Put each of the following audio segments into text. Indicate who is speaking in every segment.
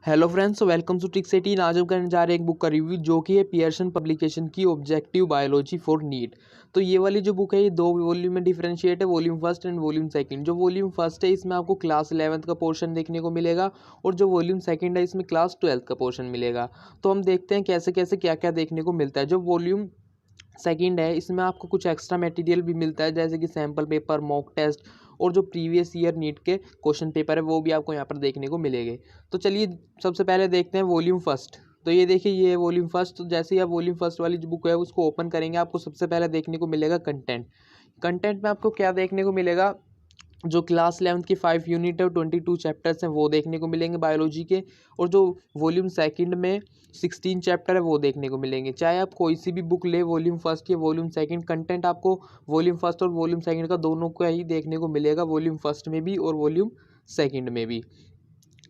Speaker 1: Hello friends, welcome to Trick City. आज हम करने जा रहे हैं एक बुक का रिव्यू जो कि है पियर्सन पब्लिकेशन की ऑब्जेक्टिव बायोलॉजी फॉर नीट। तो ये वाली जो बुक है ये दो वॉल्यूम में डिफरेंशिएट है, volume first and volume second. जो वॉल्यूम फर्स्ट है इसमें आपको क्लास 11th का पोर्शन देखने को मिलेगा और जो वॉल्यूम सेकंड है इसमें क्लास 12th का पोर्शन मिलेगा। तो हम देखते हैं कैसे कैसे क्या क्या देखने को मिलता है। जो वॉल्यूम सेकंड है इसमें आपको कुछ एक्स्ट्रा मटेरियल भी मिलता है, जैसे कि सैम्पल पेपर, मॉक टेस्ट और जो प्रीवियस ईयर नीट के क्वेश्चन पेपर है वो भी आपको यहाँ पर देखने को मिलेंगे। तो चलिए सबसे पहले देखते हैं वॉल्यूम फर्स्ट। तो ये देखिए, ये वॉल्यूम फर्स्ट। तो जैसे ही आप वॉल्यूम फर्स्ट वाली जो बुक है उसको ओपन करेंगे आपको सबसे पहले देखने को मिलेगा कंटेंट। कंटेंट में आपको क्या देखने को मिलेगा, जो क्लास 11th की 5 यूनिट है 22 चैप्टर्स हैं वो देखने को मिलेंगे बायोलॉजी के। और जो वॉल्यूम सेकंड में 16 चैप्टर है वो देखने को मिलेंगे। चाहे आप कोई सी भी बुक ले, वॉल्यूम फर्स्ट या वॉल्यूम सेकंड, कंटेंट आपको वॉल्यूम फर्स्ट और वॉल्यूम सेकंड का दोनों का ही देखने को मिलेगा, वॉल्यूम फर्स्ट में भी और वॉल्यूम सेकंड में भी।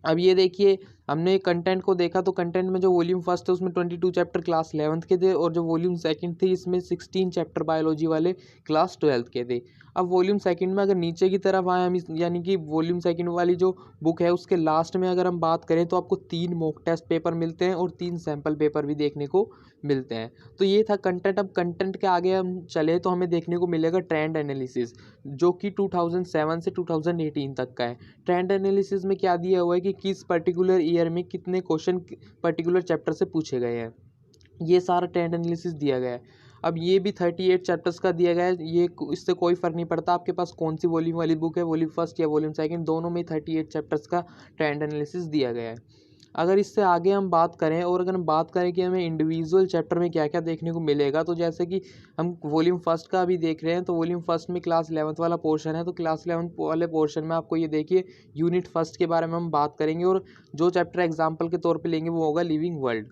Speaker 1: अब ये देखिए, हमने कंटेंट को देखा तो कंटेंट में जो वॉल्यूम फर्स्ट है उसमें 22 चैप्टर क्लास 11th के थे और जो वॉल्यूम सेकंड थे इसमें 16 चैप्टर बायोलॉजी वाले क्लास 12th के थे। अब वॉल्यूम सेकंड में अगर नीचे की तरफ आए हम यानी कि वॉल्यूम सेकंड वाली जो बुक है उसके लास्ट में अगर हम बात करें तो आपको 3 मॉक टेस्ट पेपर मिलते हैं और 3 सैम्पल पेपर भी देखने को मिलते हैं। तो ये था कंटेंट। अब कंटेंट के आगे हम चले तो हमें देखने को मिलेगा ट्रेंड एनालिसिस, जो कि 2007 से 2018 तक का है। ट्रेंड एनालिसिस में क्या दिया हुआ है कि किस पर्टिकुलर ईयर में कितने क्वेश्चन पर्टिकुलर चैप्टर से पूछे गए हैं, ये सारा ट्रेंड एनालिसिस दिया गया है। अब ये भी 38 चैप्टर्स का दिया गया है। ये इससे कोई फ़र्क नहीं पड़ता आपके पास कौन सी वॉल्यूम वाली बुक है, वॉल्यूम फर्स्ट या वॉल्यूम सेकंड, दोनों में 38 चैप्टर्स का ट्रेंड एनालिसिस दिया गया है। अगर इससे आगे हम बात करें और अगर हम बात करें कि हमें इंडिविजुअल चैप्टर में क्या क्या देखने को मिलेगा, तो जैसे कि हम वॉल्यूम फर्स्ट का अभी देख रहे हैं तो वॉल्यूम फर्स्ट में क्लास 11th वाला पोर्शन है। तो क्लास 11th वाले पोर्शन में आपको ये देखिए यूनिट फर्स्ट के बारे में हम बात करेंगे और जो चैप्टर एग्जाम्पल के तौर पे लेंगे वो होगा लिविंग वर्ल्ड।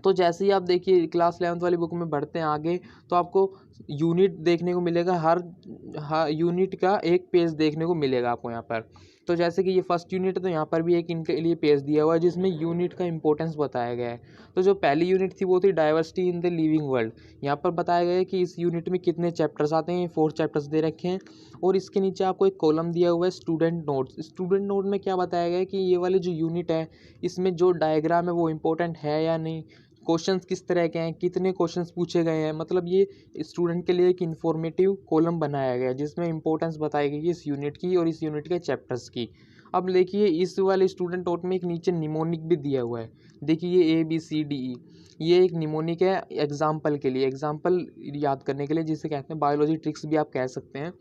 Speaker 1: तो जैसे ही आप देखिए क्लास 11th वाली बुक में बढ़ते हैं आगे तो आपको यूनिट देखने को मिलेगा, हर यूनिट का एक पेज देखने को मिलेगा आपको यहाँ पर। तो जैसे कि ये फर्स्ट यूनिट है तो यहाँ पर भी एक इनके लिए पेज दिया हुआ है जिसमें यूनिट का इंपॉर्टेंस बताया गया है। तो जो पहली यूनिट थी वो थी diversity in the living world. यहाँ पर बताया गया है कि इस यूनिट में कितने चैप्टर्स आते हैं, 4 चैप्टर्स दे रखे हैं। और इसके नीचे आपको एक कॉलम दिया हुआ है स्टूडेंट नोट्स। स्टूडेंट नोट में क्या बताया गया है कि ये वाली जो यूनिट है इसमें जो डायग्राम है वो इम्पोर्टेंट है या नहीं, क्वेश्चंस किस तरह के हैं, कितने क्वेश्चंस पूछे गए हैं। मतलब ये स्टूडेंट के लिए एक इन्फॉर्मेटिव कॉलम बनाया गया है जिसमें इंपॉर्टेंस बताई गई है इस यूनिट की और इस यूनिट के चैप्टर्स की। अब देखिए इस वाले स्टूडेंट नोट में एक नीचे निमोनिक भी दिया हुआ है। देखिए ये ABCDE, ये एक निमोनिक है एग्जाम्पल के लिए, एग्जाम्पल याद करने के लिए, जिसे कहते हैं बायोलॉजी ट्रिक्स भी आप कह सकते हैं।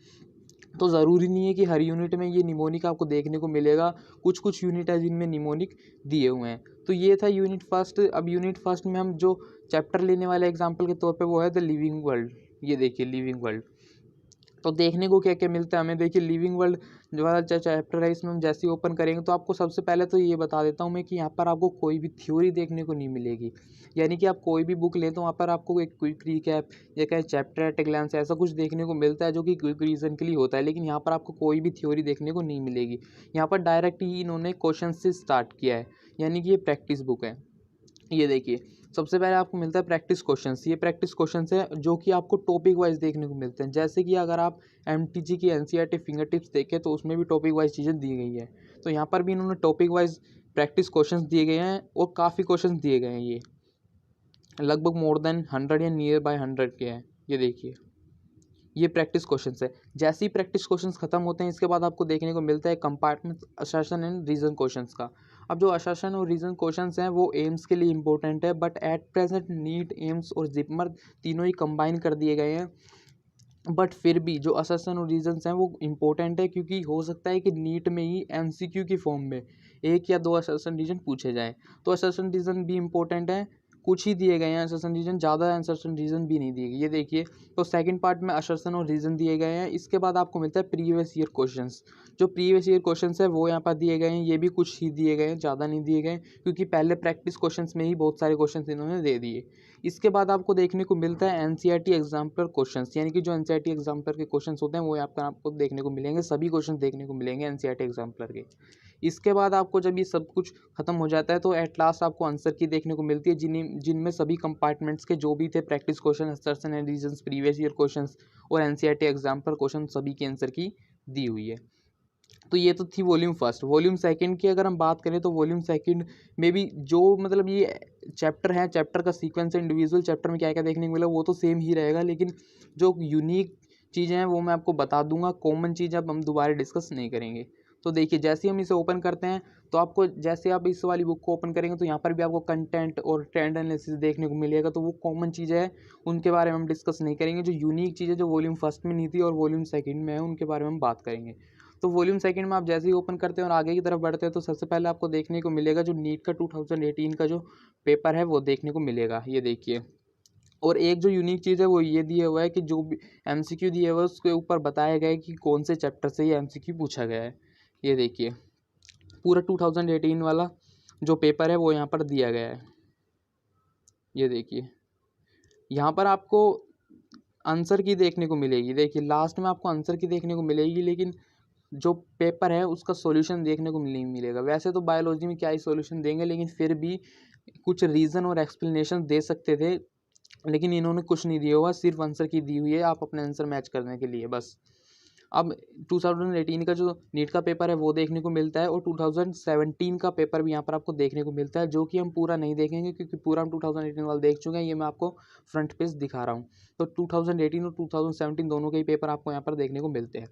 Speaker 1: तो ज़रूरी नहीं है कि हर यूनिट में ये निमोनिक आपको देखने को मिलेगा, कुछ कुछ यूनिट है जिनमें निमोनिक दिए हुए हैं। तो ये था यूनिट फर्स्ट। अब यूनिट फर्स्ट में हम जो चैप्टर लेने वाले एग्जाम्पल के तौर पे वो है द लिविंग वर्ल्ड। ये देखिए लिविंग वर्ल्ड। तो देखने को क्या क्या मिलता है हमें, देखिए लिविंग वर्ल्ड जो वाला चैप्टर है इसमें हम जैसे ही ओपन करेंगे तो आपको सबसे पहले तो ये बता देता हूँ मैं कि यहाँ पर आपको कोई भी थ्योरी देखने को नहीं मिलेगी। यानी कि आप कोई भी बुक लें तो वहाँ पर आपको एक क्विक रिकैप या कहीं चैप्टर एट ए ग्लांस ऐसा कुछ देखने को मिलता है जो कि क्विक रीजन के लिए होता है, लेकिन यहाँ पर आपको कोई भी थ्योरी देखने को नहीं मिलेगी। यहाँ पर डायरेक्ट ही इन्होंने क्वेश्चन से स्टार्ट किया है, यानी कि ये प्रैक्टिस बुक है। ये देखिए सबसे पहले आपको मिलता है प्रैक्टिस क्वेश्चंस। ये प्रैक्टिस क्वेश्चंस है जो कि आपको टॉपिक वाइज देखने को मिलते हैं। जैसे कि अगर आप MTG की NCERT फिंगर टिप्स देखें तो उसमें भी टॉपिक वाइज चीज़ें दी गई है। तो यहाँ पर भी इन्होंने टॉपिक वाइज प्रैक्टिस क्वेश्चंस दिए गए हैं और काफ़ी क्वेश्चंस दिए गए हैं। ये लगभग मोर देन 100 या नियर बाय 100 के हैं। ये देखिए ये प्रैक्टिस क्वेश्चंस है। जैसे ही प्रैक्टिस क्वेश्चंस खत्म होते हैं इसके बाद आपको देखने को मिलता है compartment assertion and reason questions का। अब जो असर्शन और रीजन क्वेश्चंस हैं वो एम्स के लिए इंपॉर्टेंट है, but at present NEET, AIIMS और जिपमर तीनों ही कंबाइन कर दिए गए हैं। बट फिर भी जो असर्शन और रीजन्स हैं वो इम्पोर्टेंट है, क्योंकि हो सकता है कि नीट में ही MCQ की फॉर्म में 1 या 2 असर्शन रीजन पूछे जाएँ। तो असर्शन रीजन भी इम्पोर्टेंट है, कुछ ही दिए गए हैं असर्शन रीजन, ज़्यादा असर्शन रीजन भी नहीं दिए गए। ये देखिए तो सेकंड पार्ट में असर्शन और रीजन दिए गए हैं। इसके बाद आपको मिलता है प्रीवियस ईयर क्वेश्चंस। जो प्रीवियस ईयर क्वेश्चंस है वो यहाँ पर दिए गए हैं, ये भी कुछ ही दिए गए हैं, ज़्यादा नहीं दिए गए, क्योंकि पहले प्रैक्टिस क्वेश्चंस में ही बहुत सारे क्वेश्चंस इन्होंने दे दिए। इसके बाद आपको देखने को मिलता है NCERT एग्जाम्पलर क्वेश्चंस, यानी कि जो NCERT एग्जाम्पलर के क्वेश्चंस होते हैं वो आपको देखने को मिलेंगे, सभी क्वेश्चन देखने को मिलेंगे NCERT एग्जाम्पलर के। इसके बाद आपको जब ये सब कुछ खत्म हो जाता है तो एट लास्ट आपको आंसर की देखने को मिलती है, जिनमें सभी कंपार्टमेंट्स के जो भी थे practice question, assertion and reasons, previous year questions और NCERT एग्जाम्पलर क्वेश्चन, सभी के आंसर की दी हुई है। तो ये तो थी वॉल्यूम फर्स्ट। वॉल्यूम सेकंड की अगर हम बात करें तो वॉल्यूम सेकंड में भी जो मतलब ये चैप्टर है, चैप्टर का सीक्वेंस है, इंडिविजुअल चैप्टर में क्या क्या देखने को मिला वो तो सेम ही रहेगा, लेकिन जो यूनिक चीज़ें हैं वो मैं आपको बता दूंगा। कॉमन चीज़ अब हम दोबारा डिस्कस नहीं करेंगे। तो देखिए जैसे ही हम इसे ओपन करते हैं तो आपको, जैसे आप इस वाली बुक को ओपन करेंगे तो यहाँ पर भी आपको कंटेंट और ट्रेंड एनालिसिस देखने को मिलेगा। तो वो कॉमन चीज़ें हैं, उनके बारे में हम डिस्कस नहीं करेंगे। जो यूनिक चीज़ें जो वॉल्यूम फर्स्ट में नहीं थी और वॉल्यूम सेकंड में है उनके बारे में हम बात करेंगे। तो वॉल्यूम सेकंड में आप जैसे ही ओपन करते हैं और आगे की तरफ बढ़ते हैं तो सबसे पहले आपको देखने को मिलेगा जो नीट का 2018 का जो पेपर है वो देखने को मिलेगा, ये देखिए। और एक जो यूनिक चीज़ है वो ये दिया हुआ है कि जो भी एमसीक्यू दिया हुआ है उसके ऊपर बताया गया है कि कौन से चैप्टर से ये एमसीक्यू पूछा गया है। ये देखिए पूरा 2018 वाला जो पेपर है वो यहाँ पर दिया गया है। ये देखिए यहाँ पर आपको आंसर की देखने को मिलेगी। देखिए लास्ट में आपको आंसर की देखने को मिलेगी, लेकिन जो पेपर है उसका सॉल्यूशन देखने को नहीं मिलेगा। वैसे तो बायोलॉजी में क्या ही सॉल्यूशन देंगे, लेकिन फिर भी कुछ रीज़न और एक्सप्लेनेशन दे सकते थे, लेकिन इन्होंने कुछ नहीं दिया हुआ, सिर्फ आंसर की दी हुई है आप अपने आंसर मैच करने के लिए बस। अब 2018 का जो नीट का पेपर है वो देखने को मिलता है, और 2017 का पेपर भी यहाँ पर आपको देखने को मिलता है, जो कि हम पूरा नहीं देखेंगे क्योंकि पूरा हम 2018 वाला देख चुके हैं। ये मैं आपको फ्रंट पेज दिखा रहा हूँ। तो 2018 और 2017 दोनों के ही पेपर आपको यहाँ पर देखने को मिलते हैं।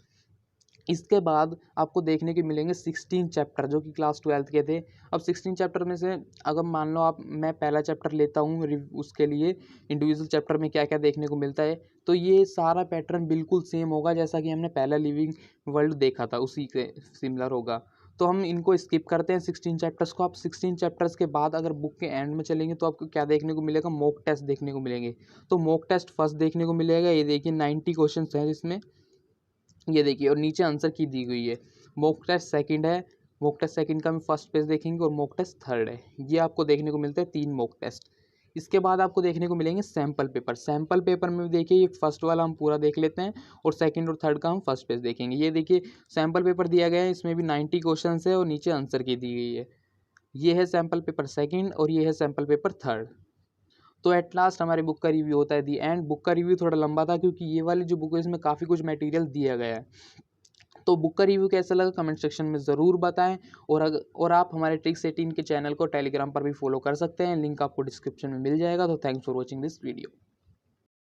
Speaker 1: इसके बाद आपको देखने के मिलेंगे 16 चैप्टर जो कि क्लास 12th के थे। अब 16 चैप्टर में से अगर मान लो मैं पहला चैप्टर लेता हूँ उसके लिए इंडिविजुअल चैप्टर में क्या क्या देखने को मिलता है, तो ये सारा पैटर्न बिल्कुल सेम होगा जैसा कि हमने पहला लिविंग वर्ल्ड देखा था, उसी के सिमिलर होगा। तो हम इनको स्किप करते हैं 16 चैप्टर्स को। आप 16 चैप्टर्स के बाद अगर बुक के एंड में चलेंगे तो आपको क्या देखने को मिलेगा, मॉक टेस्ट देखने को मिलेंगे। तो मॉक टेस्ट फर्स्ट देखने को मिलेगा, ये देखिए 90 क्वेश्चन हैं इसमें, ये देखिए, और नीचे आंसर की दी हुई है। मॉक टेस्ट सेकंड है, मॉक टेस्ट सेकंड का हम फर्स्ट पेज देखेंगे, और मॉक टेस्ट थर्ड है। ये आपको देखने को मिलता है 3 मॉक टेस्ट। इसके बाद आपको देखने को मिलेंगे सैम्पल पेपर। सैम्पल पेपर में देखिए ये फर्स्ट वाला हम पूरा देख लेते हैं, और सेकंड और थर्ड का हम फर्स्ट पेज देखेंगे। ये देखिए सैम्पल पेपर दिया गया है, इसमें भी 90 क्वेश्चन है और नीचे आंसर की दी गई है। ये है सैम्पल पेपर सेकंड और ये है सैम्पल पेपर थर्ड। तो एट लास्ट हमारी बुक का रिव्यू होता है दी एंड। बुक का रिव्यू थोड़ा लंबा था क्योंकि ये वाली जो बुक है इसमें काफ़ी कुछ मटेरियल दिया गया है। तो बुक का रिव्यू कैसा लगा कमेंट सेक्शन में ज़रूर बताएं। और आप हमारे ट्रिक्स 18 के चैनल को टेलीग्राम पर भी फॉलो कर सकते हैं, लिंक आपको डिस्क्रिप्शन में मिल जाएगा। तो thanks for watching this video.